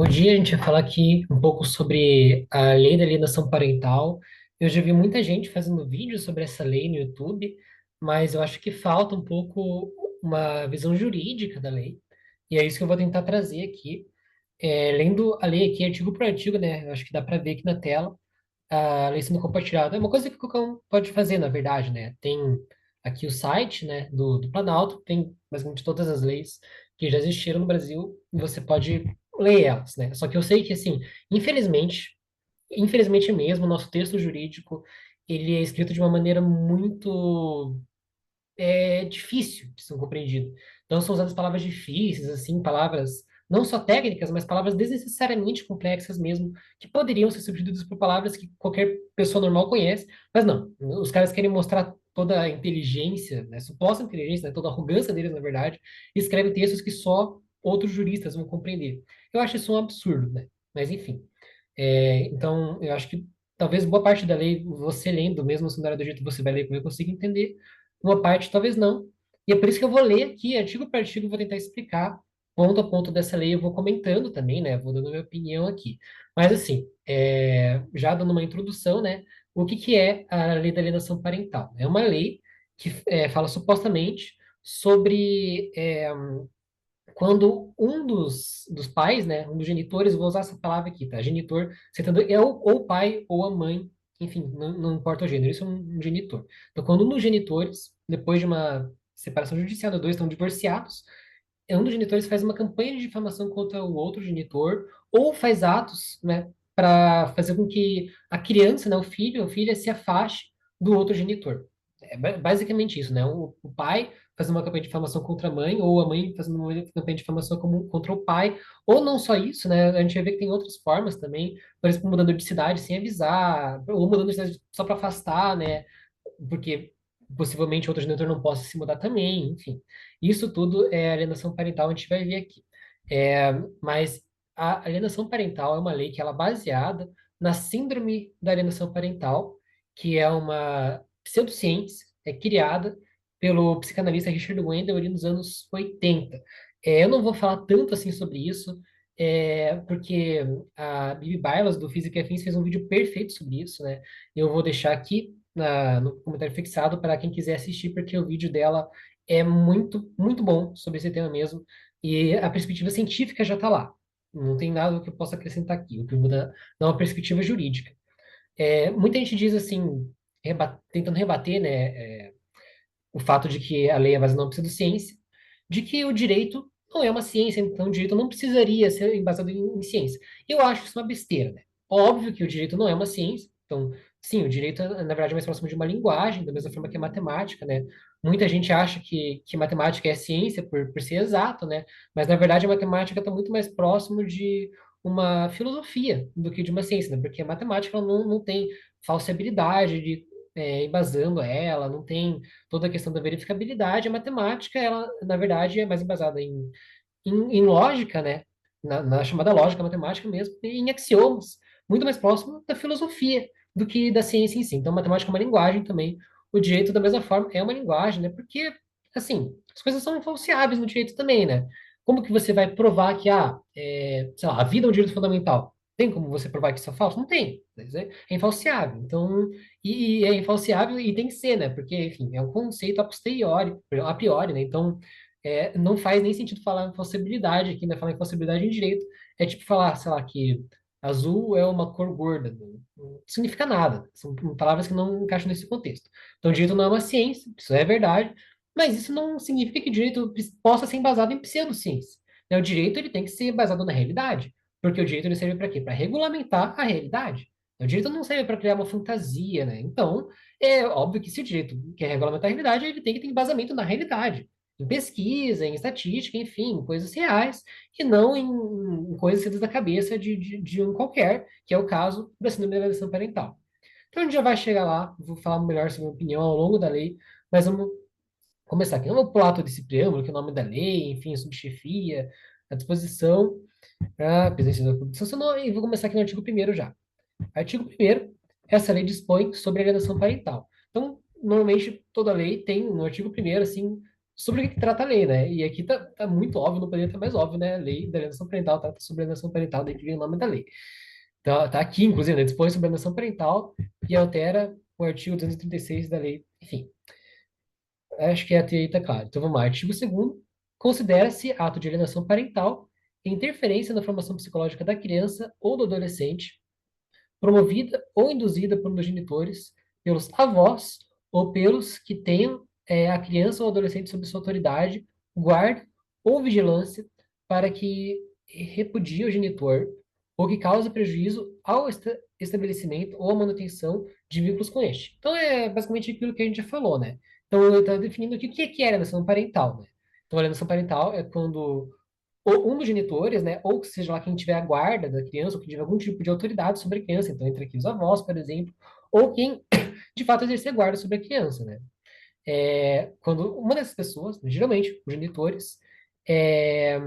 Bom dia, a gente vai falar aqui um pouco sobre a lei da alienação parental. Eu já vi muita gente fazendo vídeo sobre essa lei no YouTube, mas eu acho que falta um pouco uma visão jurídica da lei. E é isso que eu vou tentar trazer aqui. Lendo a lei aqui, artigo por artigo, né? Eu acho que dá para ver aqui na tela a lei sendo compartilhada. É uma coisa que qualquer um pode fazer, na verdade, né? Tem aqui o site, né, do Planalto, tem basicamente todas as leis que já existiram no Brasil, e você pode ler elas, né? Só que eu sei que, assim, infelizmente, infelizmente mesmo, o nosso texto jurídico, ele é escrito de uma maneira muito difícil de ser compreendido. Então, são usadas palavras difíceis, assim, palavras não só técnicas, mas palavras desnecessariamente complexas mesmo, que poderiam ser substituídas por palavras que qualquer pessoa normal conhece, mas não. Os caras querem mostrar toda a inteligência, né, suposta inteligência, né, toda a arrogância deles, na verdade, e escrevem textos que só outros juristas vão compreender. Eu acho isso um absurdo, né? Mas, enfim. Então, eu acho que talvez boa parte da lei, você lendo, mesmo se não era do jeito que você vai ler, como eu consigo entender, uma parte talvez não. E é por isso que eu vou ler aqui, artigo por artigo, vou tentar explicar ponto a ponto dessa lei, eu vou comentando também, né? Vou dando minha opinião aqui. Mas assim, já dando uma introdução, né? O que que é a lei da alienação parental? É uma lei que fala supostamente sobre quando um dos pais, né, um dos genitores, vou usar essa palavra aqui, tá? Genitor, você tá, é ou o pai ou a mãe, enfim, não importa o gênero, isso é um genitor. Então, quando um dos genitores, depois de uma separação judicial, os dois estão divorciados, um dos genitores faz uma campanha de difamação contra o outro genitor, ou faz atos, né, para fazer com que a criança, né, o filho ou filha, se afaste do outro genitor. É basicamente isso, né? O pai fazendo uma campanha de difamação contra a mãe, ou a mãe fazendo uma campanha de difamação contra o pai, ou não só isso, né? A gente vai ver que tem outras formas também, por exemplo, mudando de cidade sem avisar, ou mudando de cidade só para afastar, né? Porque possivelmente outro genitor não possa se mudar também, enfim. Isso tudo é alienação parental, a gente vai ver aqui. Mas a alienação parental é uma lei que ela é baseada na síndrome da alienação parental, que é uma pseudociência, criada pelo psicanalista Richard Wendell ali nos anos 80. Eu não vou falar tanto assim sobre isso, porque a Bibi Bailas, do Física e Afins, fez um vídeo perfeito sobre isso, né? Eu vou deixar aqui no comentário fixado para quem quiser assistir, porque o vídeo dela é muito, muito bom sobre esse tema mesmo, e a perspectiva científica já está lá. Não tem nada que eu possa acrescentar aqui, o que muda é uma perspectiva jurídica. Muita gente diz assim, tentando rebater, né, o fato de que a lei é baseada na pseudociência, de que o direito não é uma ciência, então o direito não precisaria ser embasado em ciência. Eu acho isso uma besteira, né? Óbvio que o direito não é uma ciência, então, sim, o direito, na verdade, é mais próximo de uma linguagem, da mesma forma que a matemática, né? Muita gente acha que matemática é ciência por ser exato, né? Mas, na verdade, a matemática está muito mais próximo de uma filosofia do que de uma ciência, né? Porque a matemática ela não tem falsibilidade de embasando ela, não tem toda a questão da verificabilidade. A matemática, ela, na verdade, é mais embasada em lógica, né? Na chamada lógica matemática mesmo, e em axiomas, muito mais próximo da filosofia do que da ciência em si. Então, matemática é uma linguagem também. O direito, da mesma forma, é uma linguagem, né? Porque, assim, as coisas são infalciáveis no direito também, né? Como que você vai provar que, sei lá, a vida é um direito fundamental? Tem como você provar que isso é falso? Não tem. Quer dizer, é infalciável. Então, e é infalciável e tem que ser, né? Porque, enfim, é um conceito a posteriori, a priori, né? Então, não faz nem sentido falar em possibilidade aqui, né? Falar em possibilidade em direito é tipo falar, sei lá, que azul é uma cor gorda. Não significa nada. São palavras que não encaixam nesse contexto. Então, direito não é uma ciência, isso é verdade, mas isso não significa que direito possa ser embasado em pseudociência. Né? O direito ele tem que ser baseado na realidade, porque o direito ele serve para quê? Para regulamentar a realidade. O direito não serve para criar uma fantasia, né? Então, é óbvio que se o direito quer regulamentar a realidade, ele tem que ter embasamento na realidade em pesquisa, em estatística, enfim, em coisas reais, e não em coisas saídas da cabeça de um qualquer, que é o caso da síndrome da alienação parental. Então a gente já vai chegar lá, vou falar melhor sobre a minha opinião ao longo da lei, mas vamos começar aqui. Eu vou pular todo esse preâmbulo, que é o nome da lei, enfim, a subchefia, a disposição, a presidência da Constituição, e vou começar aqui no artigo primeiro já. Artigo primeiro, essa lei dispõe sobre alienação parental. Então, normalmente, toda lei tem no artigo primeiro assim, sobre o que trata a lei, né? E aqui tá muito óbvio, não poderia estar mais óbvio, né? A lei da alienação parental trata sobre alienação parental, daí que vem o nome da lei. Então, tá aqui, inclusive, né? Dispõe sobre alienação parental e altera o artigo 236 da lei. Enfim, acho que até aí tá claro. Então vamos lá. Artigo 2º. Considera-se ato de alienação parental interferência na formação psicológica da criança ou do adolescente, promovida ou induzida por um dos genitores, pelos avós ou pelos que tenham a criança ou adolescente sob sua autoridade, guarda ou vigilância para que repudie o genitor ou que cause prejuízo ao estabelecimento ou à manutenção de vínculos com este. Então é basicamente aquilo que a gente já falou, né? Então ele está definindo aqui o que é alienação parental, né? Então alienação parental é quando ou um dos genitores, né, ou que seja lá quem tiver a guarda da criança, ou que tiver algum tipo de autoridade sobre a criança, então entre aqui os avós, por exemplo, ou quem de fato exercer guarda sobre a criança, né? Quando uma dessas pessoas, né, geralmente os genitores, é,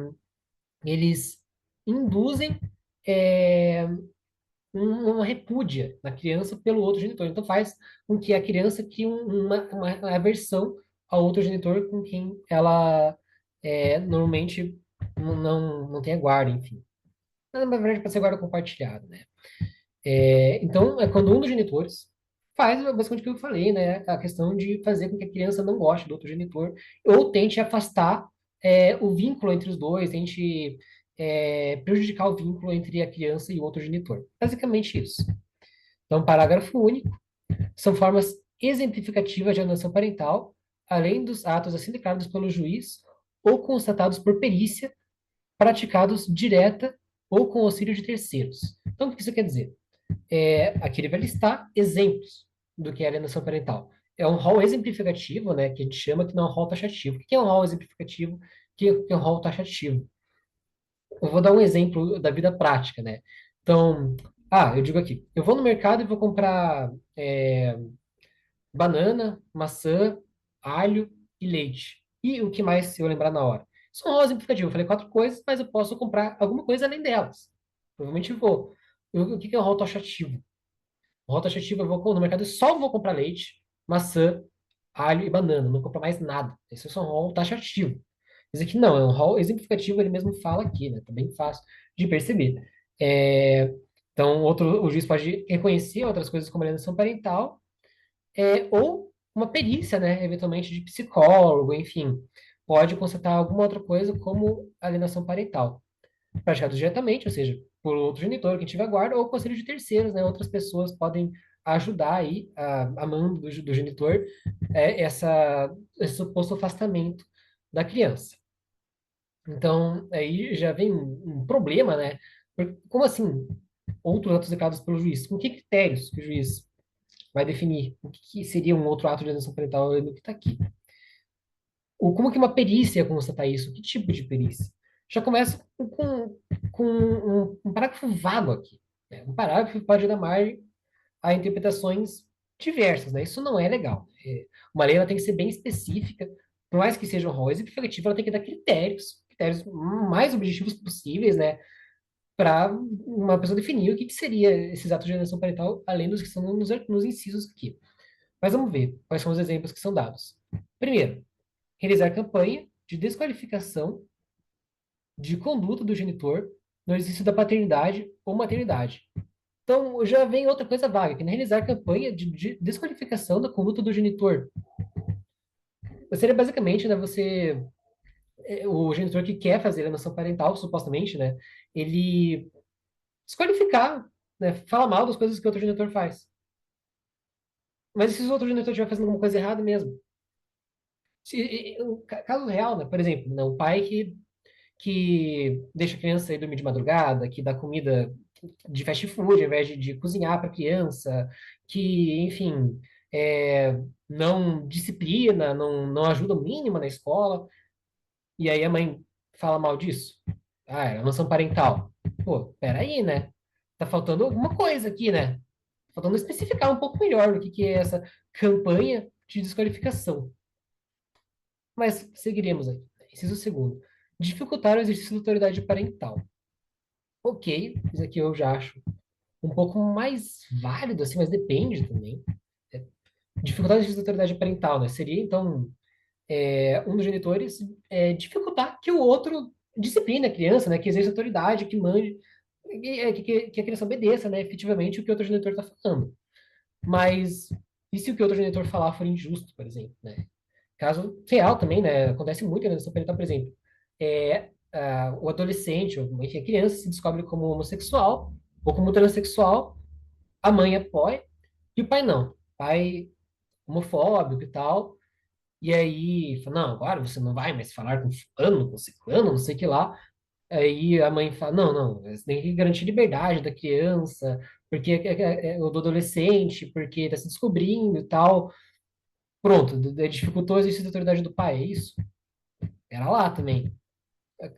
eles induzem é, uma repúdia na criança pelo outro genitor. Então faz com que a criança crie uma aversão ao outro genitor com quem ela normalmente não tem a guarda, enfim. Na verdade, pode ser guarda compartilhada, né? Então, é quando um dos genitores faz basicamente o que eu falei, né? A questão de fazer com que a criança não goste do outro genitor, ou tente afastar o vínculo entre os dois, tente prejudicar o vínculo entre a criança e o outro genitor. Basicamente isso. Então, parágrafo único. São formas exemplificativas de alienação parental, além dos atos assim declarados pelo juiz ou constatados por perícia, praticados direta ou com auxílio de terceiros. Então, o que isso quer dizer? Aqui ele vai listar exemplos do que é alienação parental. É um rol exemplificativo, né, que a gente chama que não é um rol taxativo. O que é um rol exemplificativo? O que é um rol taxativo? Eu vou dar um exemplo da vida prática, né? Então, eu digo aqui, eu vou no mercado e vou comprar banana, maçã, alho e leite. E o que mais eu lembrar na hora? Isso é um rol exemplificativo. Eu falei 4 coisas, mas eu posso comprar alguma coisa além delas. Provavelmente vou. O que é um rol taxativo? Rota taxativa, eu vou no mercado e só vou comprar leite, maçã, alho e banana. Não compro mais nada. Esse é só um rol taxativo. Esse aqui não, é um rol exemplificativo, ele mesmo fala aqui, né? Tá bem fácil de perceber. É, então, o juiz pode reconhecer outras coisas como alienação parental, ou uma perícia, né? Eventualmente de psicólogo, enfim. Pode constatar alguma outra coisa como alienação parental praticados diretamente, ou seja, por outro genitor que tiver guarda, ou conselho de terceiros, né? Outras pessoas podem ajudar aí, a mando do genitor, esse suposto afastamento da criança. Então, aí já vem um problema, né? Como assim, outros atos declarados pelo juiz? Com que critérios que o juiz vai definir o que seria um outro ato de alienação parental no que está aqui? Como que uma perícia ia constatar isso? Que tipo de perícia? Já começa com um parágrafo vago aqui, né? Um parágrafo que pode dar margem a interpretações diversas, né? Isso não é legal. Uma lei ela tem que ser bem específica, por mais que seja um rol exemplificativo, ela tem que dar critérios mais objetivos possíveis, né? Para uma pessoa definir o que seria esses atos de alienação parental, além dos que estão nos incisos aqui. Mas vamos ver quais são os exemplos que são dados. Primeiro, realizar campanha de desqualificação de conduta do genitor no exercício da paternidade ou maternidade. Então, já vem outra coisa vaga, que é realizar campanha de desqualificação da conduta do genitor. Seria basicamente, né, o genitor que quer fazer a alienação parental, supostamente, né, ele desqualificar, né, falar mal das coisas que o outro genitor faz. Mas e se o outro genitor estiver fazendo alguma coisa errada mesmo? Caso real, né, por exemplo, né, o pai que deixa a criança ir dormir de madrugada, que dá comida de fast food ao invés de cozinhar para a criança, que, enfim, não disciplina, não ajuda o mínimo na escola, e aí a mãe fala mal disso. É alienação parental. Pô, peraí, né? Tá faltando alguma coisa aqui, né? Faltando especificar um pouco melhor o que é essa campanha de desqualificação. Mas seguiremos aqui. Inciso segundo. Dificultar o exercício da autoridade parental. Ok, isso aqui eu já acho um pouco mais válido, assim, mas depende também. É, dificuldade de autoridade parental, né? Seria, então, um dos genitores dificultar que o outro discipline a criança, né? Que exerça autoridade, que mande, que a criança obedeça, né? Efetivamente o que o outro genitor está falando. Mas e se o que o outro genitor falar for injusto, por exemplo, né? Caso real também, né? Acontece muito na educação parental, por exemplo. O adolescente, ou enfim, a criança se descobre como homossexual ou como transexual, a mãe apoia e o pai não. O pai homofóbico e tal. E aí, fala, não, agora você não vai mais falar com fulano, com ciclano, não sei o que lá. Aí a mãe fala, não, não, você tem que garantir liberdade da criança, porque o do adolescente, porque está se descobrindo e tal. Pronto, dificultou o exercício da autoridade do pai, é isso? Era lá também.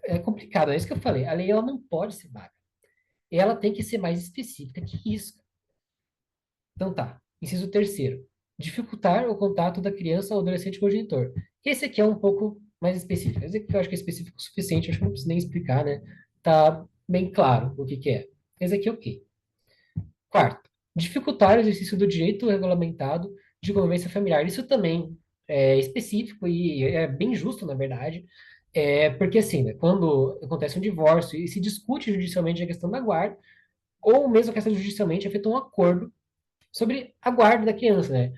É complicado, é isso que eu falei. A lei ela não pode ser vaga. Ela tem que ser mais específica que isso. Então tá. Inciso terceiro. Dificultar o contato da criança ou adolescente com o genitor. Esse aqui é um pouco mais específico. Esse aqui eu acho que é específico o suficiente, acho que não preciso nem explicar, né? Tá bem claro o que que é. Esse aqui é o quê? Quarto, dificultar o exercício do direito regulamentado de convivência familiar. Isso também é específico e é bem justo, na verdade. Porque assim, né, quando acontece um divórcio e se discute judicialmente a questão da guarda, ou mesmo a questão judicialmente é feito um acordo sobre a guarda da criança, né?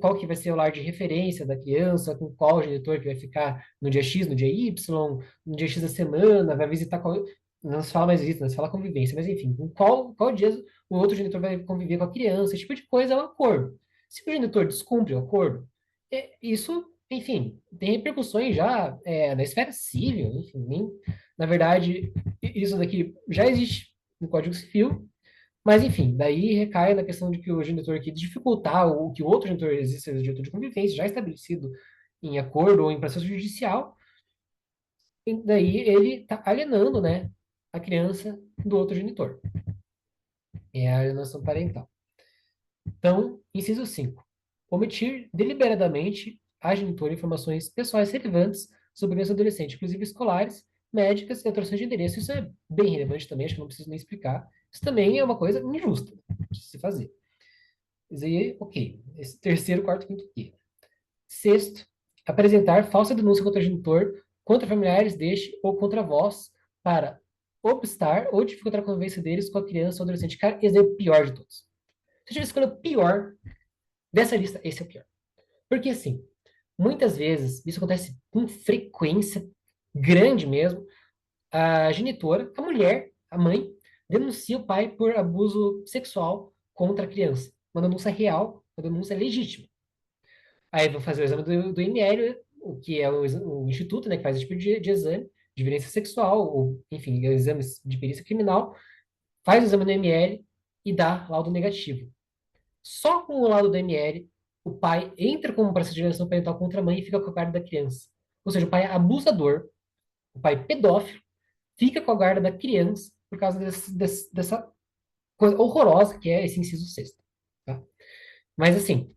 Qual que vai ser o lar de referência da criança, com qual genitor que vai ficar no dia X, no dia Y, no dia X da semana, vai visitar qual... Não se fala mais visita, não se fala convivência, mas enfim, com qual dia o outro genitor vai conviver com a criança, esse tipo de coisa é um acordo. Se o genitor descumpre o acordo, isso, enfim, tem repercussões já na esfera civil, enfim, na verdade, isso daqui já existe no Código Civil, mas, enfim, daí recai na questão de que o genitor quis dificultar o que o outro genitor existe o direito de convivência, já estabelecido em acordo ou em processo judicial, e daí ele está alienando, né, a criança do outro genitor. É a alienação parental. Então, inciso 5. Omitir deliberadamente a genitor informações pessoais relevantes sobre criança e adolescente, inclusive escolares, médicas e alterações de endereço. Isso é bem relevante também, acho que não preciso nem explicar. Isso também é uma coisa injusta de se fazer. Isso aí, ok. Esse terceiro, quarto, quinto, quinto. Sexto, apresentar falsa denúncia contra o genitor, contra familiares deste ou contra vós, para obstar ou dificultar a convivência deles com a criança ou adolescente. Cara, esse é o pior de todos. Se eu tivesse escolher o pior dessa lista, esse é o pior. Porque, assim, muitas vezes, isso acontece com frequência grande mesmo, a genitora, a mulher, a mãe, denuncia o pai por abuso sexual contra a criança. Uma denúncia real, uma denúncia legítima. Aí vou fazer o exame do IML, o que é o instituto, né, que faz esse tipo de exame de violência sexual, ou, enfim, exames de perícia criminal, faz o exame do IML e dá laudo negativo. Só com o laudo do IML, o pai entra com um processo de alienação parental contra a mãe e fica com a guarda da criança. Ou seja, o pai é abusador, o pai é pedófilo, fica com a guarda da criança por causa dessa coisa horrorosa que é esse inciso sexto. Tá? Mas assim,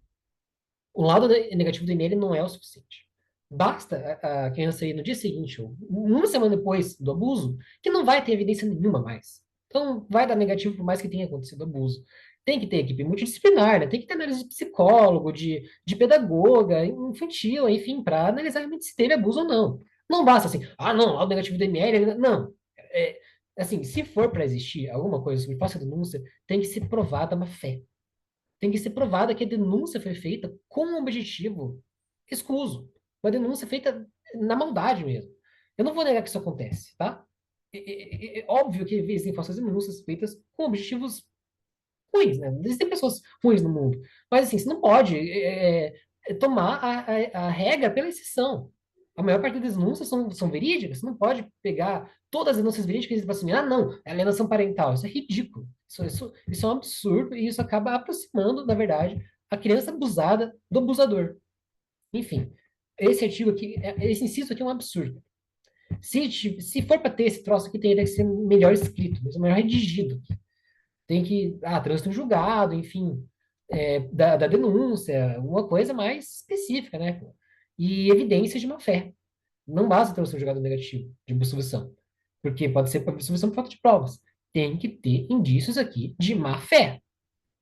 o lado negativo do e-mail não é o suficiente. Basta a criança ir no dia seguinte, ou uma semana depois do abuso, que não vai ter evidência nenhuma mais. Então, vai dar negativo por mais que tenha acontecido abuso. Tem que ter equipe multidisciplinar, né? Tem que ter análise de psicólogo, de pedagoga, infantil, enfim, para analisar realmente se teve abuso ou não. Não basta assim, não, lá o negativo do ML, não. É, assim, se for para existir alguma coisa sobre falsa denúncia, tem que ser provada má fé, tem que ser provada que a denúncia foi feita com um objetivo escuso. Uma denúncia feita na maldade mesmo. Eu não vou negar que isso acontece, tá? É óbvio que existem falsas denúncias feitas com objetivos ruins, né? Existem pessoas ruins no mundo. Mas, assim, você não pode tomar a regra pela exceção. A maior parte das denúncias são verídicas. Você não pode pegar todas as denúncias verídicas e falar assim, não, é alienação parental. Isso é ridículo. Isso é um absurdo e isso acaba aproximando, na verdade, a criança abusada do abusador. Enfim, esse artigo aqui, esse inciso aqui é um absurdo. Se for para ter esse troço aqui, teria que ser melhor escrito, melhor redigido. Tem que, trânsito em julgado, enfim, da denúncia, uma coisa mais específica, né? E evidências de má-fé. Não basta ter o seu julgado negativo de absolvição, porque pode ser por absolvição por falta de provas. Tem que ter indícios aqui de má-fé.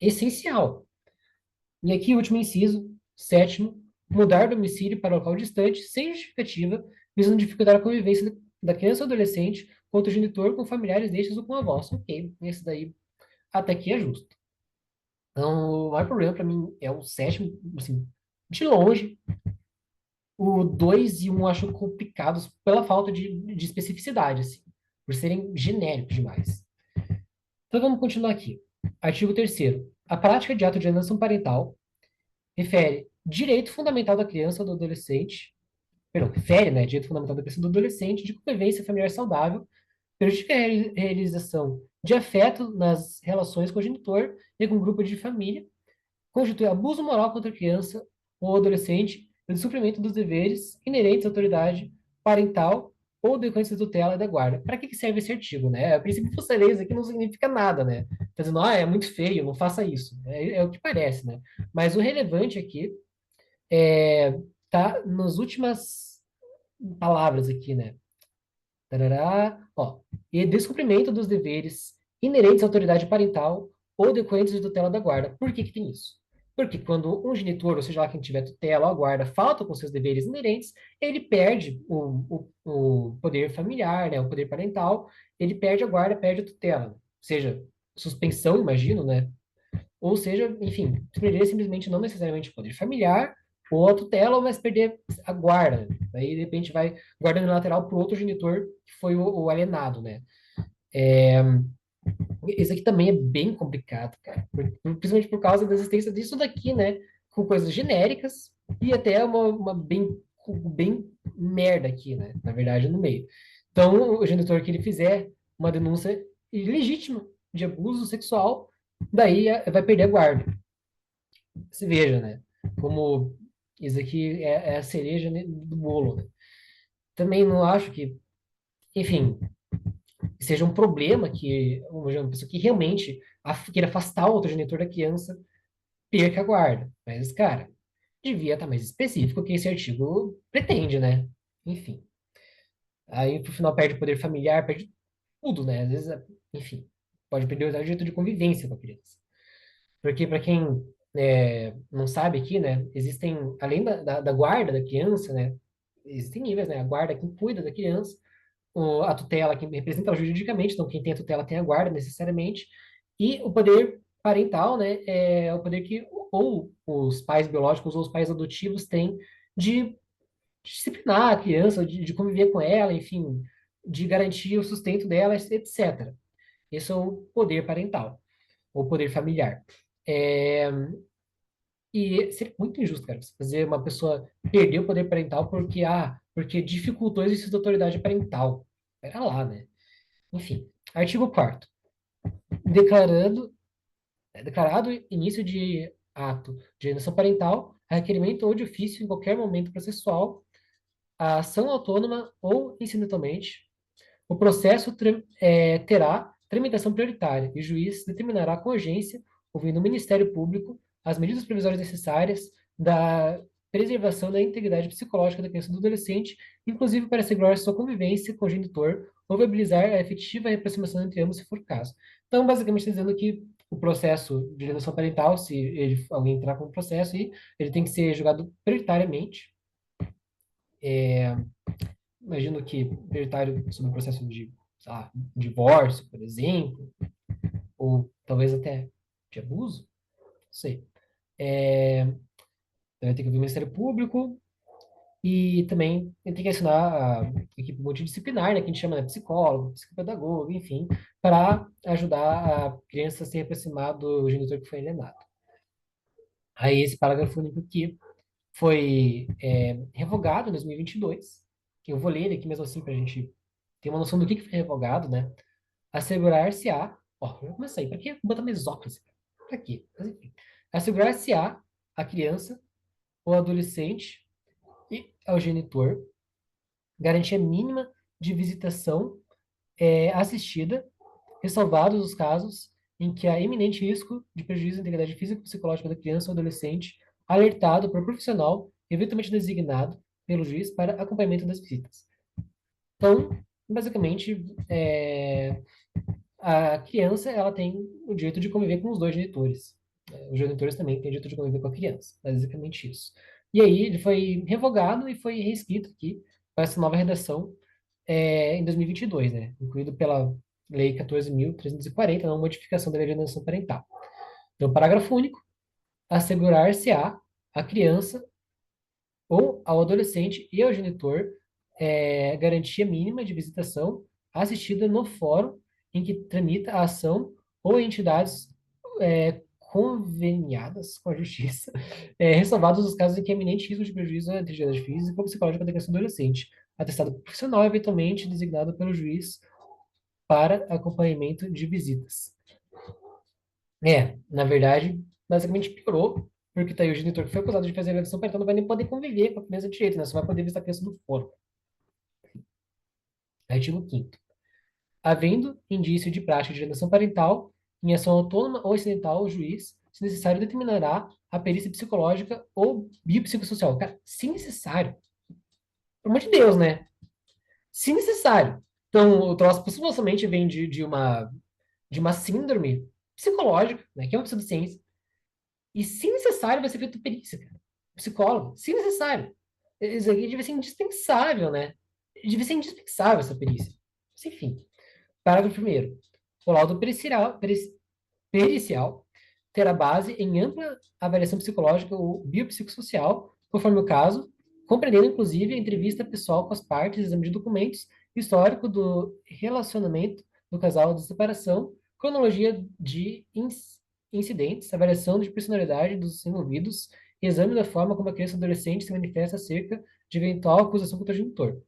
Essencial. E aqui, o último inciso, sétimo, mudar o domicílio para local distante, sem justificativa, visando dificultar a convivência da criança ou adolescente com o genitor, com familiares destes ou com avós. Ok, esse daí até aqui é justo. Então, o maior problema para mim é o sétimo, assim, de longe. O 2 e um eu acho complicados pela falta de especificidade, assim, por serem genéricos demais. Então vamos continuar aqui. Artigo 3º. A prática de ato de alienação parental refere direito fundamental da criança ou do adolescente, perdão, refere, né, direito fundamental da criança ou do adolescente de convivência familiar saudável, prejudica a realização de afeto nas relações com o genitor e com o grupo de família, constitui abuso moral contra a criança ou adolescente no suprimento dos deveres inerentes à autoridade parental ou decorrentes da tutela e da guarda. Para que serve esse artigo, né? A princípio, fosseleis aqui não significa nada, né? Tá dizendo, é muito feio, não faça isso. É o que parece, né? Mas o relevante aqui tá nas últimas palavras aqui, né? Tarará, ó, e descumprimento dos deveres inerentes à autoridade parental ou decorrentes de tutela da guarda. Por que que tem isso? Porque quando um genitor, ou seja lá quem tiver tutela ou a guarda, falta com seus deveres inerentes, ele perde o poder familiar, né, o poder parental, ele perde a guarda, perde a tutela. Seja suspensão, imagino, né? Ou seja, enfim, perder simplesmente não necessariamente o poder familiar ou a tutela, ou vai perder a guarda. Aí, de repente, vai guardando lateral para o outro genitor, que foi o alienado, né? Esse aqui também é bem complicado, cara. Principalmente por causa da existência disso daqui, né? Com coisas genéricas e até uma bem merda aqui, né? Na verdade, no meio. Então, o genitor que ele fizer uma denúncia ilegítima de abuso sexual, daí vai perder a guarda. Você veja, né? Como isso aqui é a cereja do bolo, né? Também não acho que, enfim, seja um problema que uma pessoa que realmente queira afastar o outro genitor da criança perca a guarda. Mas, cara, devia estar mais específico o que esse artigo pretende, né? Enfim. Aí, pro final, perde o poder familiar, perde tudo, né? Às vezes, enfim, pode perder o direito de convivência com a criança. Porque, para quem não sabe aqui, né, existem, além da guarda da criança, né, existem níveis, né, a guarda quem cuida da criança, a tutela quem representa ela juridicamente, então quem tem a tutela tem a guarda necessariamente, e o poder parental, né, é o poder que ou os pais biológicos ou os pais adotivos têm de disciplinar a criança, de conviver com ela, enfim, de garantir o sustento dela, etc. Esse é o poder parental, ou poder familiar. É, e seria muito injusto, cara, você fazer uma pessoa perder o poder parental porque dificultou o exercício da autoridade parental. Pera lá, né? Enfim, artigo 4º. Declarando, declarado início de ato de alienação parental, a requerimento ou de ofício em qualquer momento processual, a ação autônoma ou incidentalmente, o processo terá tramitação prioritária e o juiz determinará com urgência, ouvindo o Ministério Público, as medidas provisórias necessárias da preservação da integridade psicológica da criança e do adolescente, inclusive para assegurar sua convivência com o genitor ou viabilizar a efetiva aproximação entre ambos, se for o caso. Então, basicamente, está dizendo que o processo de alienação parental, se alguém entrar com o processo, ele tem que ser julgado prioritariamente. Imagino que prioritário sobre o processo de, sei lá, divórcio, por exemplo, ou talvez até de abuso, não sei. Vai ter que ouvir o Ministério Público e também tem que assinar a equipe multidisciplinar, né, que a gente chama de psicólogo, psicopedagogo, enfim, para ajudar a criança a se aproximar do genitor que foi alienado. Aí esse parágrafo único aqui foi revogado em 2022, que eu vou ler ele aqui mesmo assim para a gente ter uma noção do que foi revogado, né? Assegurar-se-á. Ó, eu comecei. Para que botar mesóclise? Para quê? Mas enfim. Assegurar-se-á a criança ou adolescente e ao genitor garantia mínima de visitação assistida, ressalvados os casos em que há iminente risco de prejuízo à integridade física e psicológica da criança ou adolescente, alertado por profissional, eventualmente designado pelo juiz para acompanhamento das visitas. Então, basicamente, a criança ela tem o direito de conviver com os dois genitores. Os genitores também têm o direito de conviver com a criança. Basicamente isso. E aí ele foi revogado e foi reescrito aqui para essa nova redação em 2022, né? Incluído pela Lei 14.340, não modificação da Lei de Alienação Parental. Então, parágrafo único, assegurar-se-á a criança ou ao adolescente e ao genitor garantia mínima de visitação assistida no fórum em que tramita a ação ou entidades conveniadas com a justiça, ressalvados os casos em que é iminente risco de prejuízo à integridade física ou psicológica da criança ou adolescente, atestado profissional eventualmente designado pelo juiz para acompanhamento de visitas. Na verdade, basicamente piorou, porque tá aí o genitor que foi acusado de fazer alienação parental não vai nem poder conviver com a criança direito, né? Só vai poder visitar a criança no fórum. Artigo 5º. Havendo indício de prática de alienação parental, em ação autônoma ou acidental, o juiz, se necessário, determinará a perícia psicológica ou biopsicossocial. Cara, se necessário. Pelo amor de Deus, né? Se necessário. Então, o troço possivelmente vem de uma síndrome psicológica, né? Que é uma pseudociência. E, se necessário, vai ser feito perícia, cara. Psicólogo, se necessário. Isso aqui deve ser indispensável, né? Deve ser indispensável essa perícia. Mas, enfim. Parágrafo primeiro. O laudo pericial terá base em ampla avaliação psicológica ou biopsicossocial, conforme o caso, compreendendo inclusive a entrevista pessoal com as partes, exame de documentos, histórico do relacionamento do casal de separação, cronologia de incidentes, avaliação de personalidade dos envolvidos, e exame da forma como a criança ou adolescente se manifesta acerca de eventual acusação contra o genitor.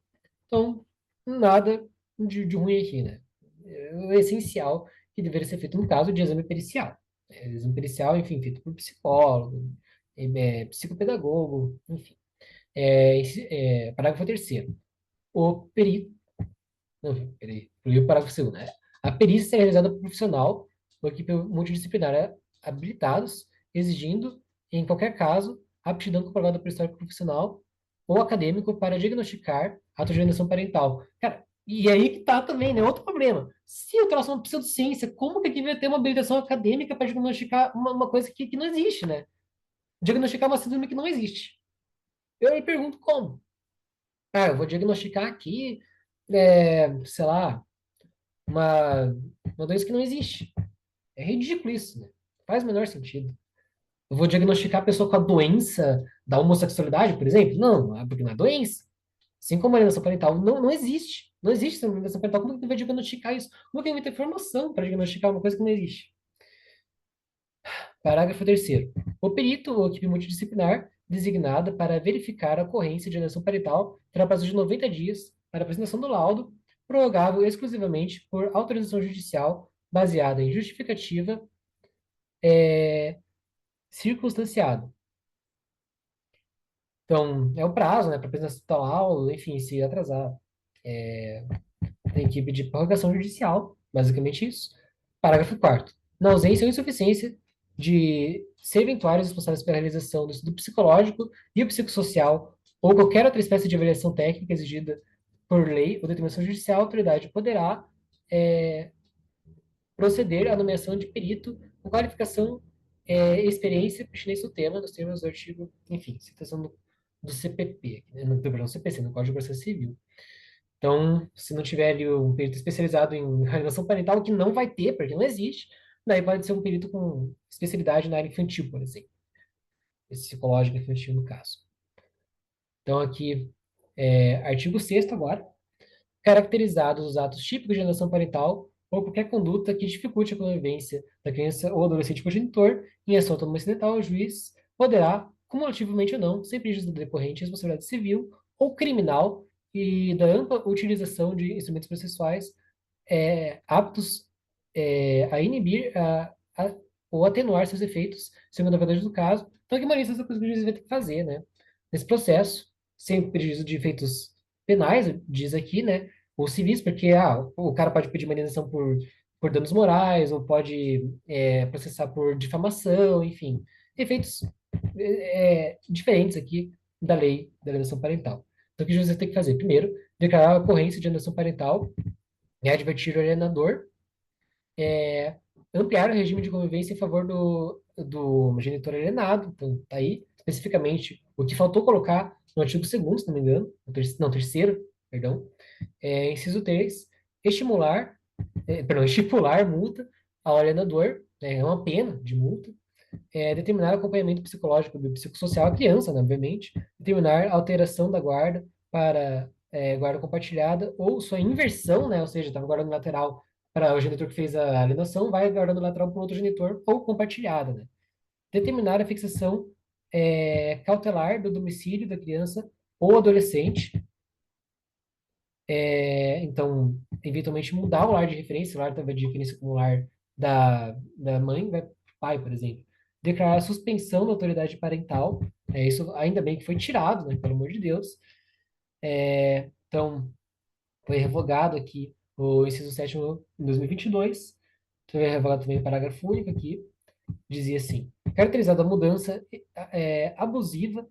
Então, nada de ruim aqui, né? É o essencial que deveria ser feito no caso de exame pericial. Exame pericial, enfim, feito por psicólogo, psicopedagogo, enfim. Parágrafo terceiro. O perito. Não, peraí. Li o parágrafo segundo, né? A perícia será realizada por profissional ou equipe multidisciplinar habilitados, exigindo, em qualquer caso, aptidão comprovada por histórico profissional ou acadêmico para diagnosticar a alienação parental. Cara, e aí que tá também, né? Outro problema. Se eu trouxe uma pseudociência, como que aqui vai ter uma habilitação acadêmica para diagnosticar uma coisa que não existe, né? Diagnosticar uma síndrome que não existe. Eu me pergunto como. Ah, eu vou diagnosticar aqui, sei lá, uma, uma doença que não existe. É ridículo isso, né? Faz o menor sentido. Eu vou diagnosticar a pessoa com a doença da homossexualidade, por exemplo? Não, porque não é doença. Assim como a alienação parental, não existe. Não existe alienação parental. Como que vai diagnosticar isso? Como que vai ter informação para diagnosticar uma coisa que não existe? Parágrafo terceiro. O perito ou equipe multidisciplinar designada para verificar a ocorrência de alienação parental terá prazo de 90 dias para a apresentação do laudo, prorrogável exclusivamente por autorização judicial baseada em justificativa circunstanciada. Então, é o prazo, né, para apresentação do laudo, enfim, se atrasar. Tem equipe de prorrogação judicial, basicamente isso. Parágrafo 4º. Na ausência ou insuficiência de serventuários responsáveis pela realização do estudo psicológico e o psicossocial ou qualquer outra espécie de avaliação técnica exigida por lei ou determinação judicial, a autoridade poderá proceder à nomeação de perito com qualificação, experiência e pertinência do tema, nos termos do artigo, enfim, citação do CPP, né, perdão, CPC, no Código de Processo Civil. Então, se não tiver ali um perito especializado em alienação parental, que não vai ter, porque não existe, daí pode ser um perito com especialidade na área infantil, por exemplo. Psicológico infantil, no caso. Então, aqui, artigo 6º agora. Caracterizados os atos típicos de alienação parental ou qualquer conduta que dificulte a convivência da criança ou adolescente com o genitor, em ação autônoma ocidental, o juiz poderá, cumulativamente ou não, sem prejuízo da decorrente responsabilidade civil ou criminal e da ampla utilização de instrumentos processuais aptos a inibir ou atenuar seus efeitos, segundo a verdade do caso. Então, que maneira essa coisa que o juiz vai ter que fazer, né? Nesse processo, sem prejuízo de efeitos penais, diz aqui, né? Ou civis, porque o cara pode pedir uma indenização por danos morais, ou pode processar por difamação, enfim. Efeitos diferentes aqui da lei da alienação parental. Então, o que o juiz vai ter que fazer? Primeiro, declarar a ocorrência de alienação parental e advertir o alienador, ampliar o regime de convivência em favor do genitor alienado, então tá aí, especificamente, o que faltou colocar no artigo 2º, se não me engano, não, terceiro, perdão, inciso 3, estimular, perdão, estipular multa ao alienador, é uma pena de multa, determinar acompanhamento psicológico e psicossocial à criança, né, obviamente, determinar alteração da guarda para guarda compartilhada ou sua inversão, né, ou seja, estava guardando lateral para o genitor que fez a alienação, vai guardando lateral para outro genitor ou compartilhada, né. Determinar a fixação cautelar do domicílio da criança ou adolescente, então, eventualmente mudar o lar de referência, o lar talvez de referência como o lar da mãe, vai pro pai, por exemplo. Declarar a suspensão da autoridade parental, isso ainda bem que foi tirado, né, pelo amor de Deus. Então, foi revogado aqui o inciso 7º em 2022, foi revogado também o parágrafo único aqui, dizia assim, caracterizada a mudança abusiva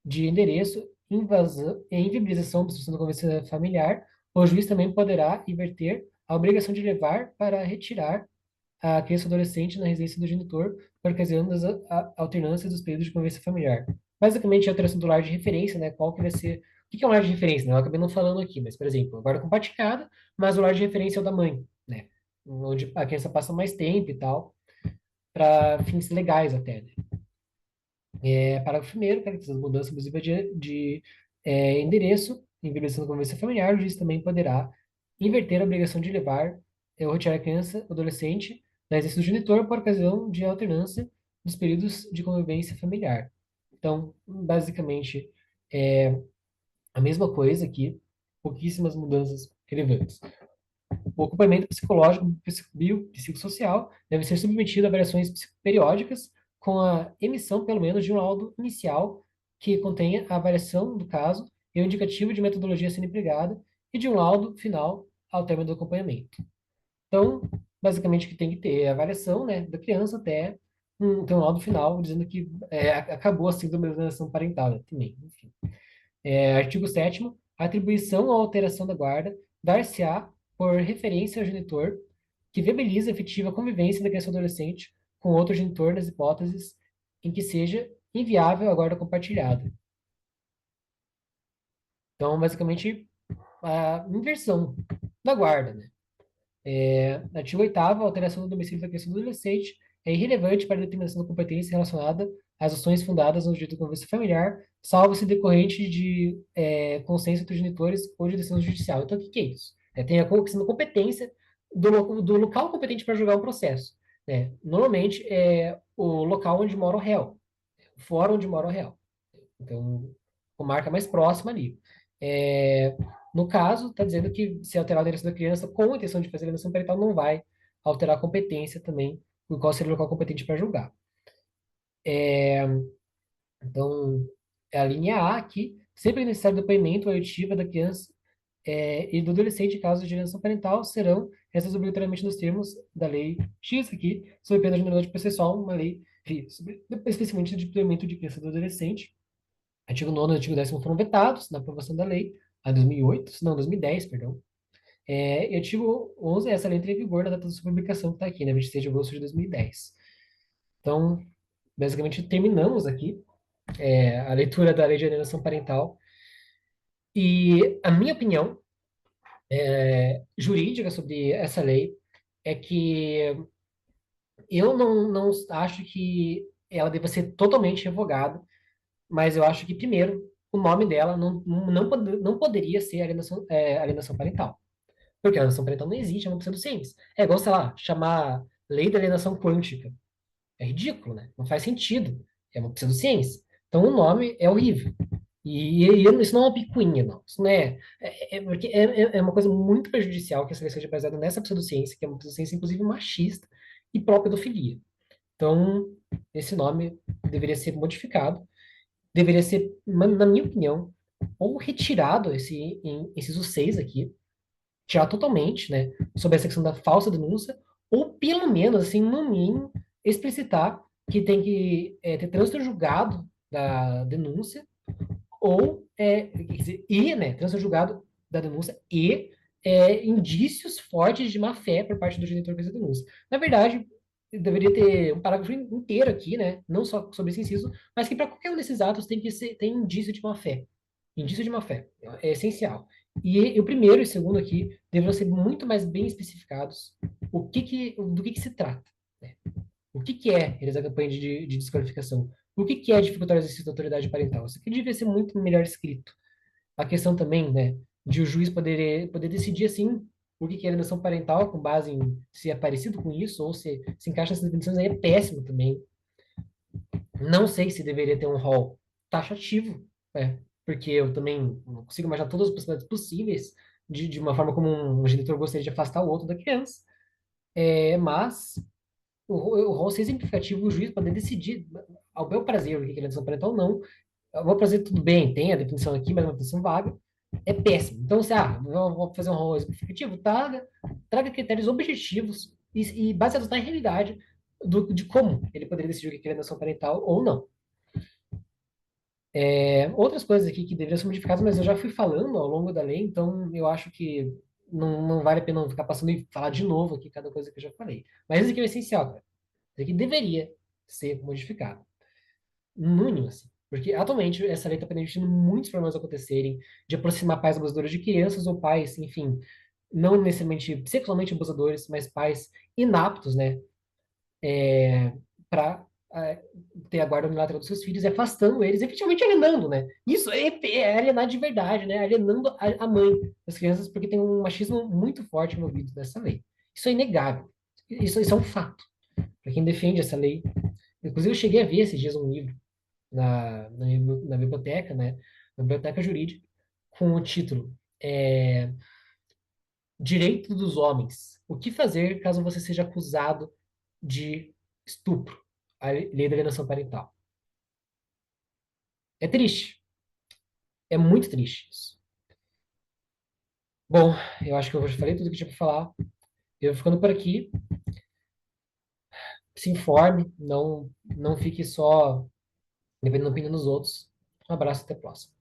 de endereço, invasão e inviabilização da obstrução da convivência familiar, o juiz também poderá inverter a obrigação de levar para retirar a criança ou adolescente na residência do genitor por ocasião das alternâncias dos períodos de convivência familiar. Basicamente, a alteração do lar de referência, né? Qual que vai ser... O que é um lar de referência, né? Eu acabei não falando aqui, mas, por exemplo, guarda compartilhada, mas o lar de referência é o da mãe, né? Onde a criança passa mais tempo e tal, para fins legais até, né? Parágrafo primeiro, caracteriza as mudanças abusivas de endereço, em violação da convivência familiar, o juiz também poderá inverter a obrigação de levar ou retirar a criança ou adolescente da residência do genitor por ocasião de alternância dos períodos de convivência familiar. Então, basicamente, é a mesma coisa aqui, pouquíssimas mudanças relevantes. O acompanhamento psicológico, biopsicossocial deve ser submetido a avaliações periódicas com a emissão, pelo menos, de um laudo inicial que contenha a avaliação do caso e o indicativo de metodologia sendo empregada e de um laudo final ao término do acompanhamento. Então, basicamente, que tem que ter a avaliação, né, da criança até ter um laudo final dizendo que acabou a síndrome da alienação parental, né, também, enfim. Artigo 7º, a atribuição ou alteração da guarda dar-se-á por referência ao genitor que viabiliza a efetiva convivência da criança ou adolescente com outro genitor nas hipóteses em que seja inviável a guarda compartilhada. Então, basicamente, a inversão da guarda, né? Artigo 8º, a alteração do domicílio da criança ou do adolescente é irrelevante para a determinação da competência relacionada às ações fundadas no direito de convivência familiar, salvo se decorrente de consenso entre os genitores ou de decisão judicial. Então, o que é isso? Tem a questão da competência do local competente para julgar um processo, né? Normalmente, é o local onde mora o réu, o fórum onde mora o réu. Então, comarca mais próxima ali. No caso, está dizendo que se alterar o endereço da criança com a intenção de fazer alienação parental, não vai alterar a competência também, o qual seria o local competente para julgar. Então, é a linha A aqui, sempre é necessário depoimento ou oitiva da criança e do adolescente em caso de alienação parental, serão essas obrigatoriamente nos termos da lei X aqui, sob pena de nulidade processual, uma lei, especificamente de depoimento de criança e do adolescente. Artigo 9º e artigo 10º foram vetados na aprovação da lei, a 2008, não, 2010, perdão. E o artigo 11, essa lei entra em vigor na data da sua publicação, que está aqui, né, 26 de agosto de 2010. Então, basicamente, terminamos aqui a leitura da lei de alienação parental. E a minha opinião jurídica sobre essa lei é que eu não acho que ela deva ser totalmente revogada, mas eu acho que, primeiro, o nome dela não poderia ser alienação parental. Porque a alienação parental não existe, é uma pseudociência. É igual, sei lá, chamar lei da alienação quântica. É ridículo, né? Não faz sentido. É uma pseudociência. Então o nome é horrível. E isso não é uma picuinha, não. Isso não porque é uma coisa muito prejudicial que essa lei seja baseada nessa pseudociência, que é uma pseudociência, inclusive, machista e pró-pedofilia. Então, esse nome deveria ser modificado, deveria ser, na minha opinião, ou retirado esse inciso 6 aqui, tirar totalmente, né, sobre essa questão da falsa denúncia, ou pelo menos, assim, no mínimo, explicitar que tem que ter trânsito julgado da denúncia, ou, quer dizer, né, trânsito julgado da denúncia e indícios fortes de má-fé por parte do genitor que fez a denúncia. Na verdade, deveria ter um parágrafo inteiro aqui, né? Não só sobre esse inciso, mas que para qualquer um desses atos tem que ser, tem indício de má fé. Indício de má fé. É essencial. E o primeiro e o segundo aqui deveriam ser muito mais bem especificados do que se trata. Né? O que é realizar a campanha de desqualificação? O que é dificultar o exercício da autoridade parental? Isso aqui devia ser muito melhor escrito. A questão também, né, de o juiz poder decidir, assim, o que é alienação parental, com base em se é parecido com isso, ou se encaixa nessas definições, aí é péssimo também. Não sei se deveria ter um rol taxativo, né, porque eu também não consigo imaginar todas as possibilidades possíveis de uma forma como um genitor gostaria de afastar o outro da criança. Mas o rol ser exemplificativo, o juiz poder decidir ao bel prazer o que é alienação parental ou não. Ao bel prazer, tudo bem, tem a definição aqui, mas é uma definição vaga. É péssimo. Então, se vou fazer um rol exemplificativo, traga critérios objetivos e baseados na realidade de como ele poderia decidir o que é alienação parental ou não. Outras coisas aqui que deveriam ser modificadas, mas eu já fui falando ao longo da lei, então eu acho que não vale a pena eu ficar passando e falar de novo aqui cada coisa que eu já falei. Mas isso aqui é o essencial, cara. Isso aqui deveria ser modificado. No mínimo, assim. Porque atualmente essa lei está permitindo muitos problemas acontecerem, de aproximar pais abusadores de crianças ou pais, enfim, não necessariamente sexualmente abusadores, mas pais inaptos, né, para ter a guarda unilateral dos seus filhos e afastando eles, efetivamente alienando, né? Isso é alienar de verdade, né? Alienando a mãe das crianças, porque tem um machismo muito forte envolvido nessa lei. Isso é inegável. Isso é um fato. Para quem defende essa lei. Inclusive, eu cheguei a ver esses dias um livro na biblioteca, né? Na biblioteca jurídica, com o título Direito dos Homens. O que fazer caso você seja acusado de estupro? A lei da alienação parental. É triste. É muito triste isso. Bom, eu acho que eu já falei tudo que tinha para falar. Eu vou ficando por aqui. Se informe, não fique só dependendo da opinião dos outros. Um abraço, até a próxima.